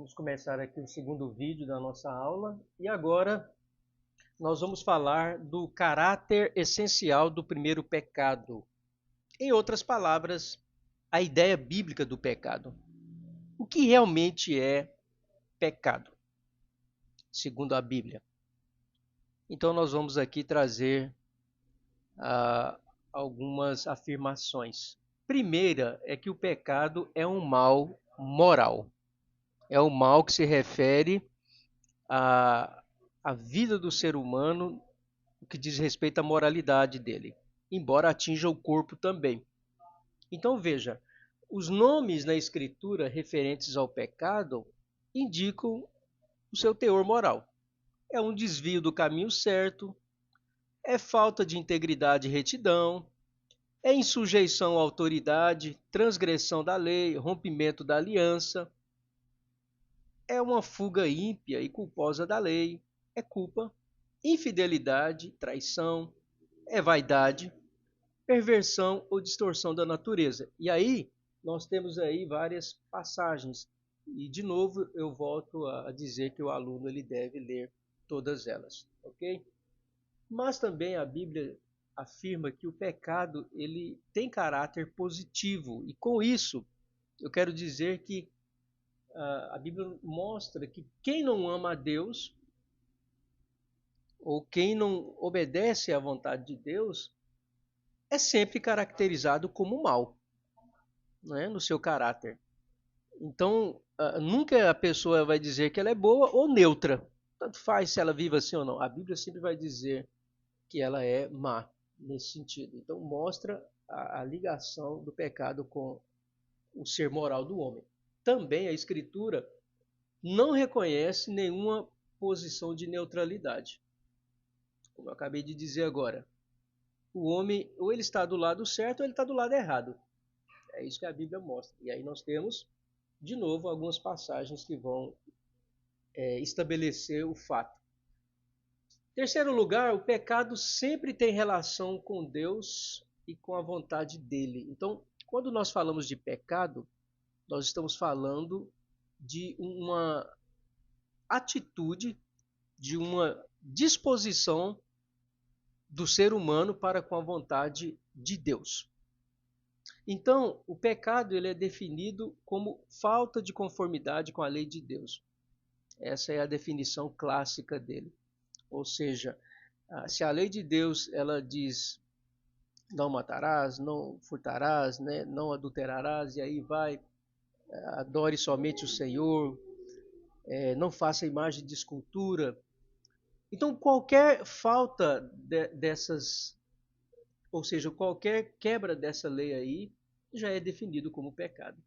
Vamos começar aqui o segundo vídeo da nossa aula e agora nós vamos falar do caráter essencial do primeiro pecado. Em outras palavras, a ideia bíblica do pecado. O que realmente é pecado, segundo a Bíblia? Então nós vamos aqui trazer algumas afirmações. Primeira é que o pecado é um mal moral. É um mal que se refere a vida do ser humano, o que diz respeito à moralidade dele, embora atinja o corpo também. Então veja, os nomes na escritura referentes ao pecado indicam o seu teor moral. É um desvio do caminho certo, é falta de integridade e retidão, é insujeição à autoridade, transgressão da lei, rompimento da aliança, é uma fuga ímpia e culposa da lei, é culpa, infidelidade, traição, é vaidade, perversão ou distorção da natureza. E aí nós temos aí várias passagens. E de novo eu volto a dizer que o aluno ele deve ler todas elas, ok? Mas também a Bíblia afirma que o pecado ele tem caráter positivo e com isso eu quero dizer que a Bíblia mostra que quem não ama a Deus ou quem não obedece à vontade de Deus é sempre caracterizado como mal, né, no seu caráter. Então, nunca a pessoa vai dizer que ela é boa ou neutra. Tanto faz se ela vive assim ou não. A Bíblia sempre vai dizer que ela é má nesse sentido. Então, mostra a ligação do pecado com o ser moral do homem. Também a Escritura não reconhece nenhuma posição de neutralidade. Como eu acabei de dizer agora, o homem ou ele está do lado certo ou ele está do lado errado. É isso que a Bíblia mostra. E aí nós temos, de novo, algumas passagens que vão estabelecer o fato. Em terceiro lugar, o pecado sempre tem relação com Deus e com a vontade dele. Então, quando nós falamos de pecado, nós estamos falando de uma atitude, de uma disposição do ser humano para com a vontade de Deus. Então, o pecado ele é definido como falta de conformidade com a lei de Deus. Essa é a definição clássica dele. Ou seja, se a lei de Deus ela diz não matarás, não furtarás, né, não adulterarás, e aí vai, adore somente o Senhor, não faça imagem de escultura. Então, qualquer falta dessas, ou seja, qualquer quebra dessa lei aí, já é definido como pecado.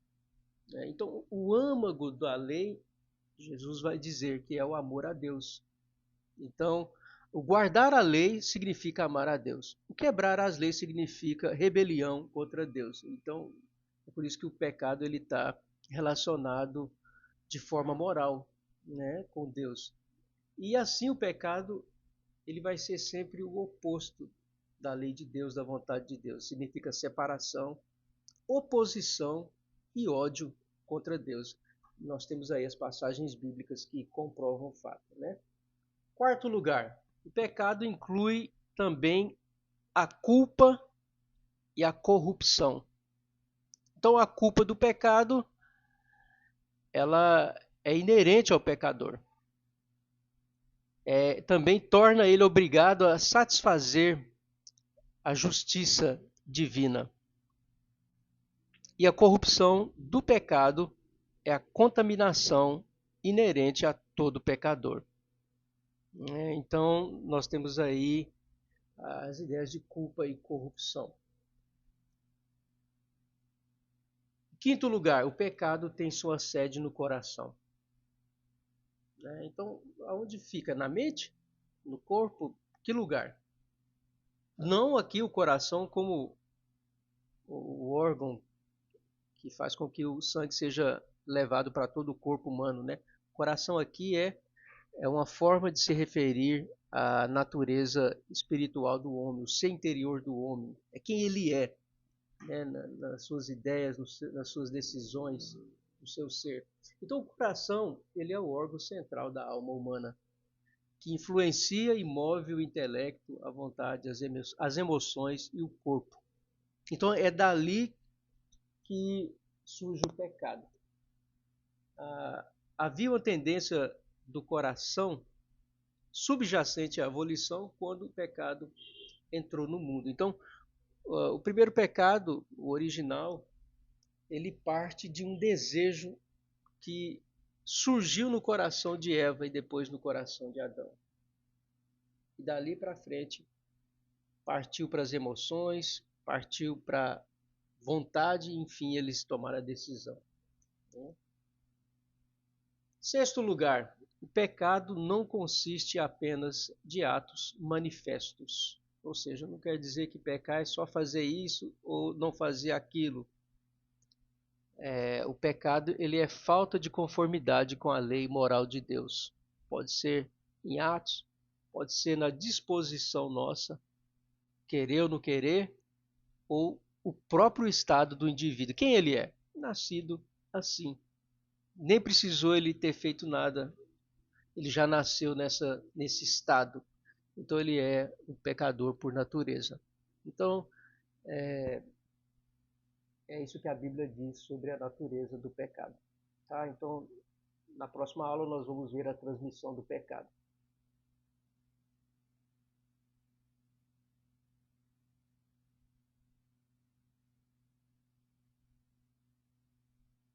Então, o âmago da lei, Jesus vai dizer que é o amor a Deus. Então, o guardar a lei significa amar a Deus. O quebrar as leis significa rebelião contra Deus. Então, é por isso que o pecado ele está relacionado de forma moral, né, com Deus. E assim o pecado ele vai ser sempre o oposto da lei de Deus, da vontade de Deus. Significa separação, oposição e ódio contra Deus. Nós temos aí as passagens bíblicas que comprovam o fato, né? Quarto lugar, o pecado inclui também a culpa e a corrupção. Então a culpa do pecado, ela é inerente ao pecador. Também torna ele obrigado a satisfazer a justiça divina. E a corrupção do pecado é a contaminação inerente a todo pecador. Então, nós temos aí as ideias de culpa e corrupção. Em quinto lugar, o pecado tem sua sede no coração. Então, aonde fica? Na mente? No corpo? Que lugar? Não aqui o coração como o órgão que faz com que o sangue seja levado para todo o corpo humano, né? O coração aqui é uma forma de se referir à natureza espiritual do homem, o ser interior do homem. É quem ele é, né? Nas suas ideias, nas suas decisões. o seu ser. Então o coração, ele é o órgão central da alma humana, que influencia e move o intelecto, a vontade, as emoções e o corpo. Então é dali que surge o pecado. Havia uma tendência do coração subjacente à volição quando o pecado entrou no mundo. Então, o primeiro pecado, o original, ele parte de um desejo que surgiu no coração de Eva e depois no coração de Adão. E dali para frente partiu para as emoções, partiu para a vontade, e enfim, eles tomaram a decisão. Sexto lugar, o pecado não consiste apenas de atos manifestos. Ou seja, não quer dizer que pecar é só fazer isso ou não fazer aquilo. O pecado ele é falta de conformidade com a lei moral de Deus. Pode ser em atos, pode ser na disposição nossa, querer ou não querer, ou o próprio estado do indivíduo. Quem ele é? Nascido assim. Nem precisou ele ter feito nada, ele já nasceu nesse estado. Então ele é um pecador por natureza. Então é isso que a Bíblia diz sobre a natureza do pecado. Tá? Então na próxima aula nós vamos ver a transmissão do pecado.